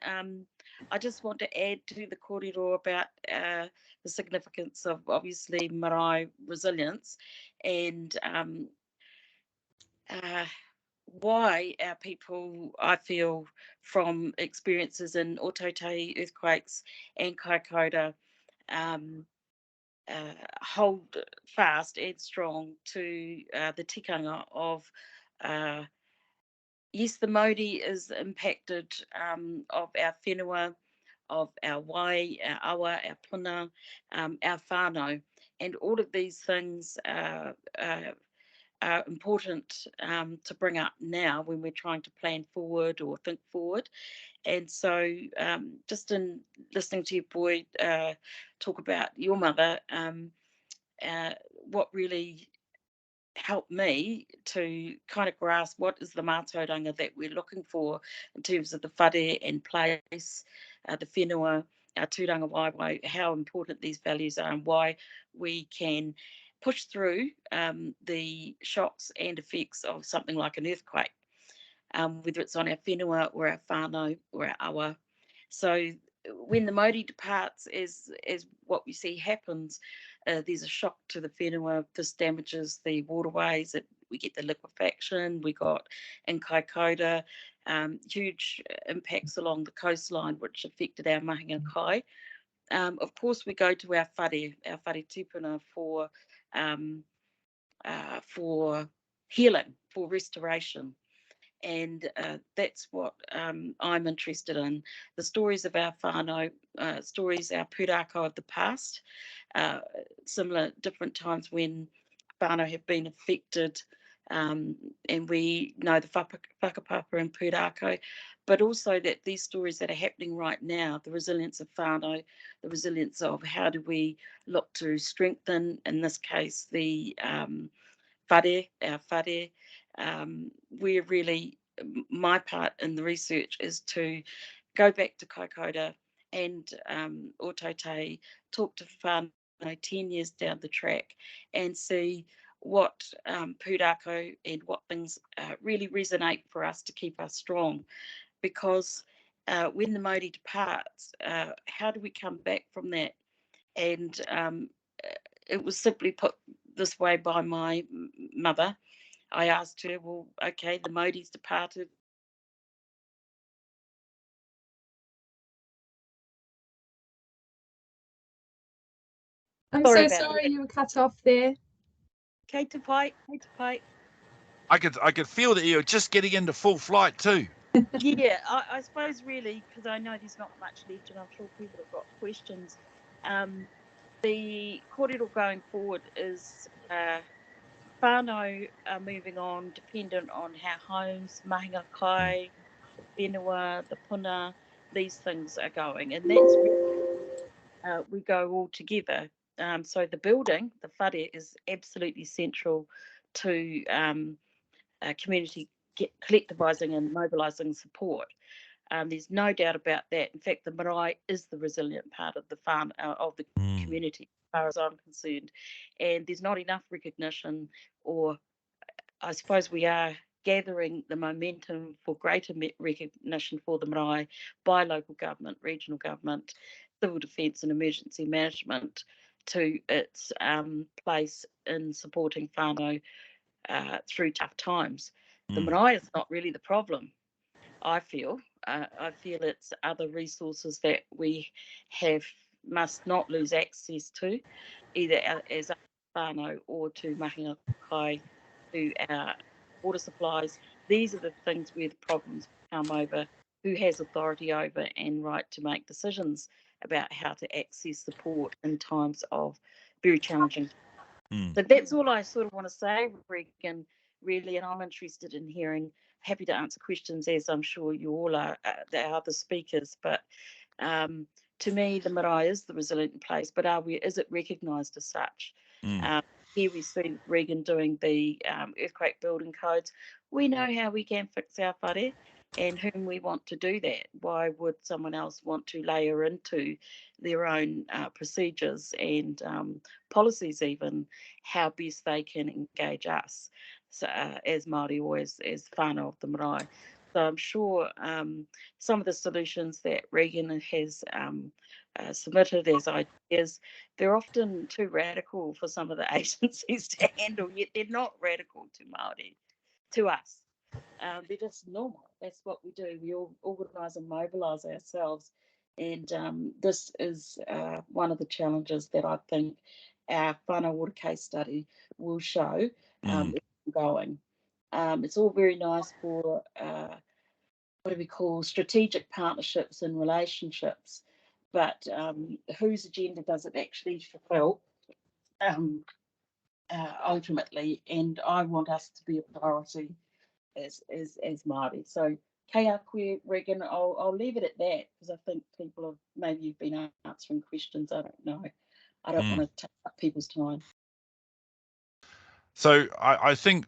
I just want to add to the kōrero about the significance of obviously marae resilience and why our people, I feel, from experiences in Ōtautahi earthquakes and Kaikoura, hold fast and strong to the tikanga of, yes, the Māori is impacted of our whenua, of our wai, our awa, our puna, our whānau, and all of these things are important to bring up now when we're trying to plan forward or think forward. And so just in listening to your boy talk about your mother, what really helped me to kind of grasp what is the mātauranga that we're looking for in terms of the whare and place, the whenua, our tūranga waiwai, how important these values are and why we can push through the shocks and effects of something like an earthquake, whether it's on our whenua or our whānau or our awa. So when the Māori departs, as what we see happens, there's a shock to the whenua. This damages the waterways. We get the liquefaction. We got in Kaikoura huge impacts along the coastline, which affected our mahinga kai. Of course, we go to our whare tupuna for healing, for restoration. And that's what I'm interested in. The stories of our whānau, stories, our pūrākau of the past, similar, different times when whānau have been affected, and we know the whakapapa and pūrākau, but also that these stories that are happening right now, the resilience of whānau, the resilience of how do we look to strengthen, in this case, the whare, our whare. We're really, my part in the research is to go back to Kaikoura and Ōtautahi, talk to whānau 10 years down the track and see what pūrākau and what things really resonate for us to keep us strong. Because when the Māori departs, how do we come back from that? And it was simply put this way by my mother. I asked her, well, okay, the Māori's departed. I'm so sorry you were cut off there. Kei te pai. I could feel that you're just getting into full flight too. Yeah, I suppose really, because I know there's not much left and I'm sure people have got questions. The kōrero going forward is whānau are moving on dependent on how homes, mahinga kai, whenua, the puna, these things are going. And that's where we go all together. So the building, the whare, is absolutely central to community collectivising and mobilising support. There's no doubt about that. In fact, the marae is the resilient part of the of the community, as far as I'm concerned. And there's not enough recognition, or I suppose we are gathering the momentum for greater recognition for the marae by local government, regional government, civil defence and emergency management to its place in supporting whānau through tough times. The marae is not really the problem, I feel. I feel it's other resources that we must not lose access to, either as whānau or to mahinga kai, to our water supplies. These are the things where the problems come over, who has authority over and right to make decisions about how to access support in times of very challenging. So that's all I sort of want to say, Regan. really, and I'm interested in hearing, happy to answer questions, as I'm sure you all are, the other speakers, but to me, the Marae is the resilient place, but is it recognised as such? Here we see Regan doing the earthquake building codes. We know how we can fix our whare and whom we want to do that. Why would someone else want to layer into their own procedures and policies, even how best they can engage us, so, as Māori or as whānau of the Marae? So I'm sure some of the solutions that Regan has submitted as ideas, they're often too radical for some of the agencies to handle, yet they're not radical to Māori, to us. They're just normal. That's what we do. We all organise and mobilise ourselves. And this is one of the challenges that I think our whānau water case study will show if we're going. It's all very nice for what do we call strategic partnerships and relationships, but whose agenda does it actually fulfil ultimately? And I want us to be a priority as Māori. So kia koe, Regan, I'll leave it at that, because I think people have, maybe you've been answering questions, I don't know. I don't want to take up people's time. So I think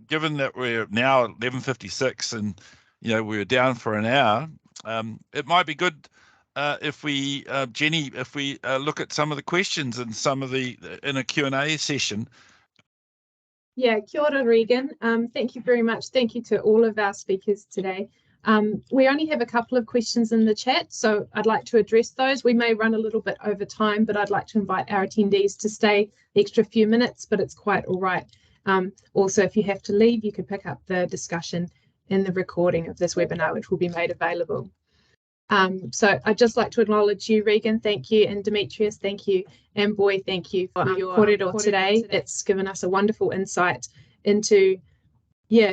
given that we're now 11:56 and we're down for an hour, it might be good if we, Jenny, if we look at some of the questions and some of the in a Q&A session. Yeah, kia ora, Regan. Thank you very much. Thank you to all of our speakers today. We only have a couple of questions in the chat, so I'd like to address those. We may run a little bit over time, but I'd like to invite our attendees to stay the extra few minutes, but it's quite all right. Also, if you have to leave, you can pick up the discussion in the recording of this webinar, which will be made available. So I'd just like to acknowledge you, Regan, thank you, and Demetrius, thank you, and Boy, thank you for your kōrero today. It's given us a wonderful insight into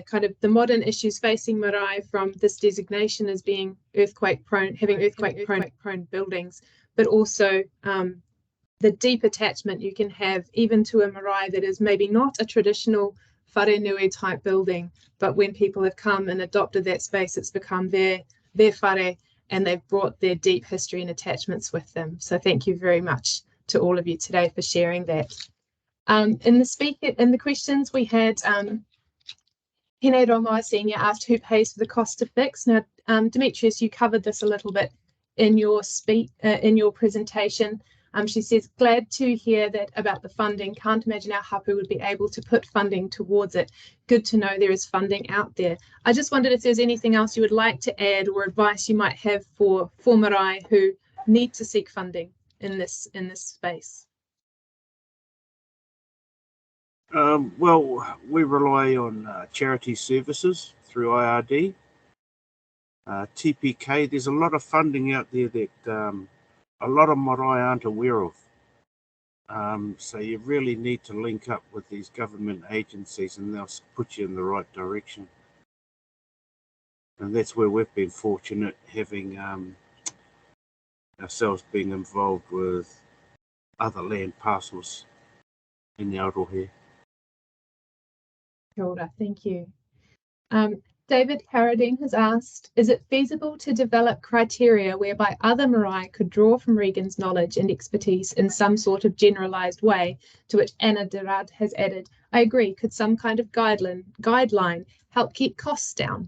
kind of the modern issues facing Marae, from this designation as being earthquake prone, having earthquake prone buildings, but also the deep attachment you can have even to a Marae that is maybe not a traditional whare nui type building, but when people have come and adopted that space, it's become their whare, and they've brought their deep history and attachments with them. So thank you very much to all of you today for sharing that. In the questions we had, Hine Romoa Senior asked who pays for the cost to fix. Now, Demetrius, you covered this a little bit in your presentation. She says, glad to hear that about the funding. Can't imagine our hapū would be able to put funding towards it. Good to know there is funding out there. I just wondered if there's anything else you would like to add or advice you might have for Marae who need to seek funding in this space. Well, we rely on charity services through IRD. TPK, there's a lot of funding out there that a lot of Marae aren't aware of. So you really need to link up with these government agencies and they'll put you in the right direction. And that's where we've been fortunate, having ourselves being involved with other land parcels in the Aotearoa. Kia ora, thank you. David Carradine has asked, is it feasible to develop criteria whereby other Marae could draw from Regan's knowledge and expertise in some sort of generalised way, to which Anna Derad has added, I agree, could some kind of guideline help keep costs down?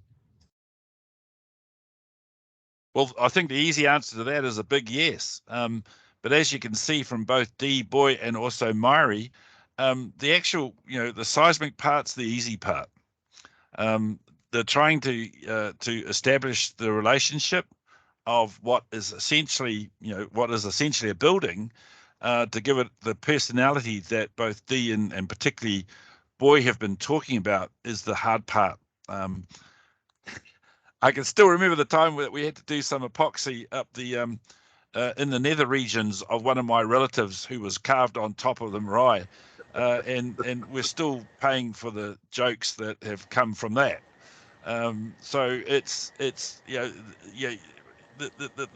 Well, I think the easy answer to that is a big yes. But as you can see from both Dee, Boy, and also Marae, the actual, the seismic part's the easy part. They're trying to establish the relationship of what is essentially a building, to give it the personality that both Dee and particularly Boy have been talking about, is the hard part. I can still remember the time that we had to do some epoxy up the in the nether regions of one of my relatives who was carved on top of the Marae, and we're still paying for the jokes that have come from that. So it's the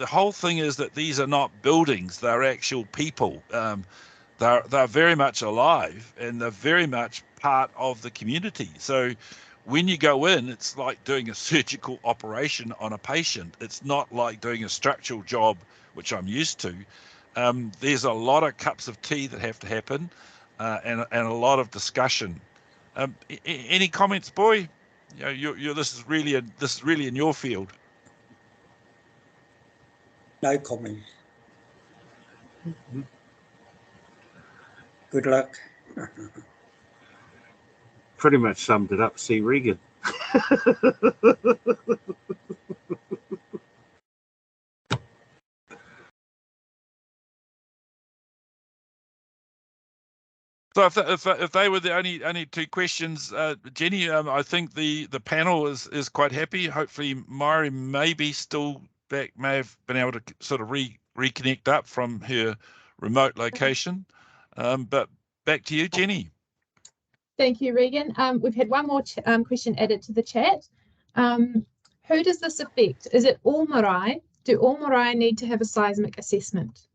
whole thing is that these are not buildings; they're actual people. they're very much alive and they're very much part of the community. So when you go in, it's like doing a surgical operation on a patient. It's not like doing a structural job, which I'm used to. There's a lot of cups of tea that have to happen, and a lot of discussion. Any comments, Boy? This is really in your field. No comment. Good luck. Pretty much summed it up, see Regan. So if they were the only two questions, Jenny, I think the panel is quite happy. Hopefully Marae may be still back, may have been able to sort of reconnect up from her remote location. But back to you, Jenny. Thank you, Regan. We've had one more question added to the chat. Who does this affect? Is it all marae? Do all marae need to have a seismic assessment?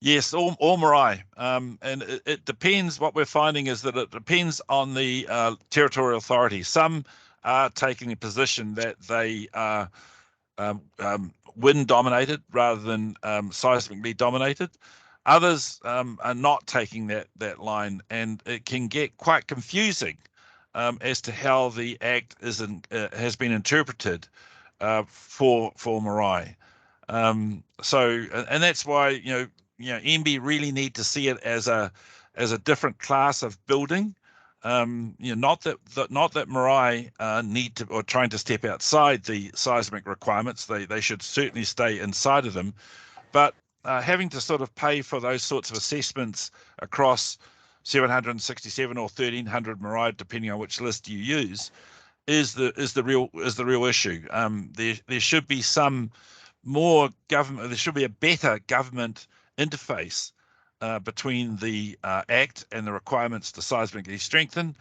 Yes, all marae, and it depends. What we're finding is that it depends on the territorial authority. Some are taking a position that they are wind dominated rather than seismically dominated. Others are not taking that line, and it can get quite confusing as to how the Act has been interpreted for Marae. So, and that's why MB really need to see it as a different class of building. Not that Marae need to or trying to step outside the seismic requirements. They should certainly stay inside of them, but having to sort of pay for those sorts of assessments across 767 or 1300 Marae, depending on which list you use, is the real issue. There should be some more government. There should be a better government interface between the Act and the requirements to seismically strengthen,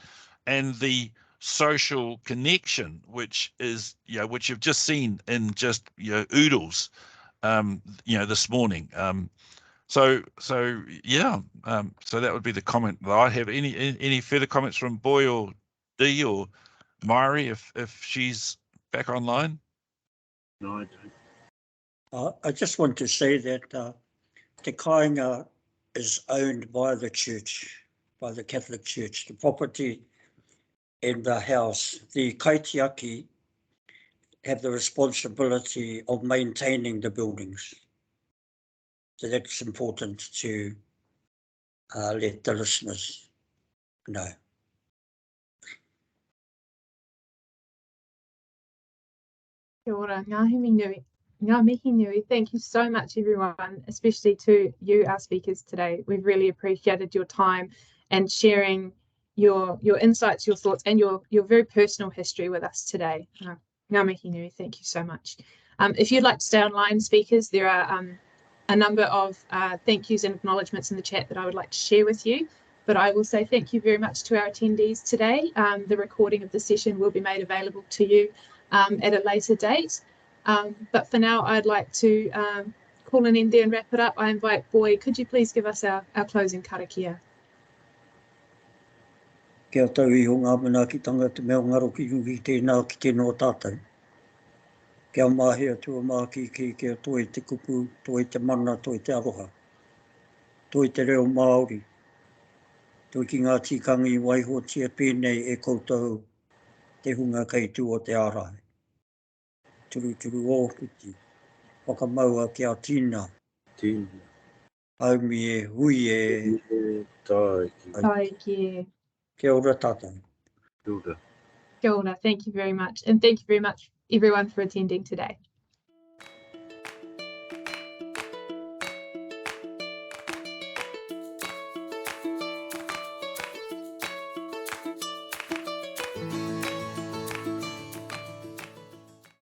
and the social connection, which is which you've just seen in just oodles, this morning. So that would be the comment that I have. Any further comments from Boy or Dee or Marae if she's back online? No, I don't. I just want to say that Te Kāinga is owned by the church, by the Catholic Church, the property and the house. The kaitiaki have the responsibility of maintaining the buildings. So that's important to let the listeners know. Kia ora, ngā mihi nui. Thank you so much, everyone, especially to you, our speakers today. We've really appreciated your time and sharing your insights, your thoughts, and your very personal history with us today. Ngā mihi nui, thank you so much. If you'd like to stay online, speakers, there are a number of thank yous and acknowledgements in the chat that I would like to share with you. But I will say thank you very much to our attendees today. The recording of the session will be made available to you at a later date. But for now, I'd like to call an end there and wrap it up. I invite Boy, could you please give us our closing karakia? Kia tau I ho ngā manaakitanga te mea ngaro ki rungi tēnā ki tēnā tātou. Kia mahea tua māki kia toi te kupu, toi te mana, toi te aroha. Toi te reo Māori. Toi ki ngā tikangi waihotia pēnei e koutou te hunga kei tū o te ārai. Turu ōpiti, whakamaua kia tīna. Tīna. Aumi e hui e... Taiki. Kia ora tātou. Kia ora. Kia ora, thank you very much. And thank you very much, everyone, for attending today.